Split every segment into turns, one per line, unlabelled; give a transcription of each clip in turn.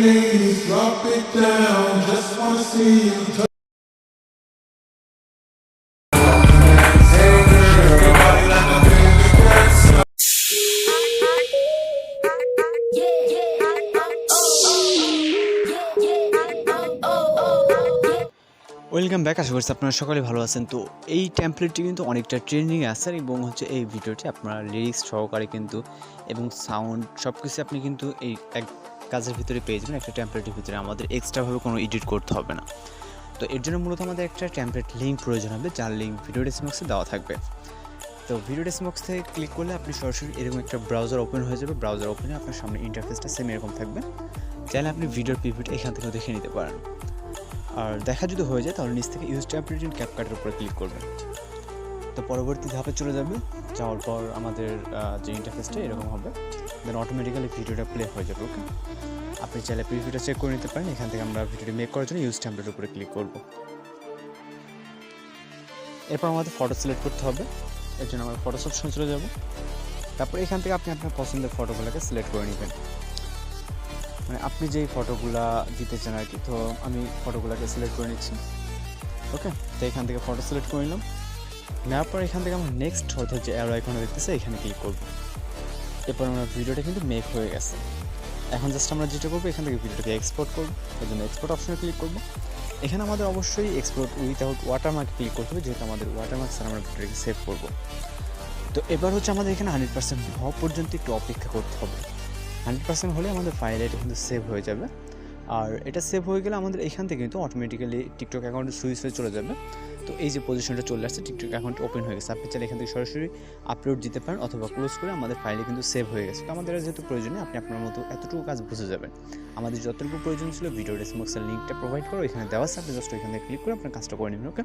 please drop it down. Just wanna see you touch.
Welcome back. আশা করছি আপনারা সকলে ভালো আছেন। তো এই টেমপ্লেটটি কিন্তু অনেকটা ট্রেন্ডিংয়ে আছে এবং হচ্ছে এই ভিডিওটি আপনারা লিরিক্স সহকারে কিন্তু এবং সাউন্ড সব কিছু আপনি কিন্তু এই এক কাজের ভিতরে পেয়ে যাবেন, একটা টেমপ্লেটের ভিতরে। আমাদের এক্সট্রাভাবে কোনো এডিট করতে হবে না। তো এর জন্য মূলত আমাদের একটা টেমপ্লেট লিঙ্ক প্রয়োজন হবে, যার লিঙ্ক ভিডিও ডেসক্রিপশনে দেওয়া থাকবে। তো ভিডিও ডেসক্রিপশন থেকে ক্লিক করলে আপনি সরাসরি এরকম একটা ব্রাউজার ওপেন হয়ে যাবে। ব্রাউজার ওপেনে আপনার সামনে ইন্টারফেসটা সেম এরকম থাকবে। চাইলে আপনি ভিডিওর প্রিভিউটা এখান থেকেও দেখে নিতে পারেন। আর দেখা যদি হয়ে যায় তাহলে নিচ থেকে ইউজ টেমপ্লেট ইন ক্যাপকাটের উপরে ক্লিক করবেন। তো পরবর্তী ধাপে চলে যাবে। যাওয়ার পর আমাদের যে ইন্টারফেসটা এরকম হবে, দেন অটোমেটিক্যালি ভিডিওটা প্লে হয়ে যাবে। ওকে, আপনি চাইলে প্রিভিউটা চেক করে নিতে পারেন। এখান থেকে আমরা ভিডিওটি মেক করার জন্য ইউজ টেমপ্লেটের উপরে ক্লিক করব। এরপর আমাদের ফটো সিলেক্ট করতে হবে। এর জন্য আমরা ফটো অপশনে চলে যাব। তারপর এখান থেকে আপনি আপনার পছন্দের ফটোগুলোকে সিলেক্ট করে নেবেন, মানে আপনি যেই ফটোগুলা দিতে চান আর কি। তো আমি ফটোগুলোকে সিলেক্ট করে নিচ্ছি। ওকে, তো এখান থেকে ফটো সিলেক্ট করে নিলাম। নেওয়ার পর এখান থেকে আমরা নেক্সট অর্থাৎ যে অ্যারো আইকনটা দেখতেছে এখানে ক্লিক করব। এরপর আমরা ভিডিওটা কিন্তু মেক হয়ে গেছে। এখন জাস্ট আমরা যেটা করবো, এখান থেকে ভিডিওটাকে এক্সপোর্ট করবো। এর জন্য এক্সপোর্ট অপশনে ক্লিক করবো। এখানে আমাদের অবশ্যই এক্সপোর্ট উইথাউট ওয়াটারমার্ক ক্লিক করতে হবে, যেহেতু আমাদের ওয়াটারমার্ক ছাড়া আমরা ভিডিওটাকে সেভ করবো। তো এবার হচ্ছে আমাদের এখানে 100% হওয়া পর্যন্ত একটু অপেক্ষা করতে হবে। 100% হলে আমাদের ফাইলে এটা কিন্তু সেভ হয়ে যাবে। আর এটা সেভ হয়ে গেলে আমাদের এখান থেকে কিন্তু অটোমেটিক্যালি টিকটক অ্যাকাউন্টে সুইচ হয়ে চলে যাবে। তো এই যে পজিশনটা চলে আসছে, টিকটক অ্যাকাউন্ট ওপেন হয়ে গেছে। আপনি চাইলে এখান থেকে সরাসরি আপলোড দিতে পারেন অথবা ক্লোজ করে আমাদের ফাইলে কিন্তু সেভ হয়ে গেছে। তো আমাদের যেহেতু প্রয়োজনে আপনি আপনার মতো এতটুকু কাজ বুঝে যাবেন। আমাদের যতটুকু প্রয়োজন ছিল ভিডিও ডেসক্রিপশনের লিঙ্কটা প্রোভাইড করো, এখানে দেওয়া আছে। আপনি জাস্ট এখান থেকে ক্লিক করে আপনার কাজটা করে নেবেন। ওকে,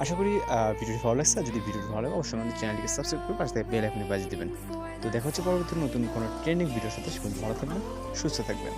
আশা করি ভিডিওটি ভালো লাগছে। আর যদি ভিডিওটি ভালো লাগে অবশ্যই আমাদের চ্যানেলটিকে সাবস্ক্রাইব করে পাশে থেকে বেল আইকনে বাজিয়ে দেবেন। তো দেখা হচ্ছে পরবর্তী নতুন কোনো ট্রেন্ডিং ভিডিওর সাথে। ভালো থাকবেন, সুস্থ থাকবেন।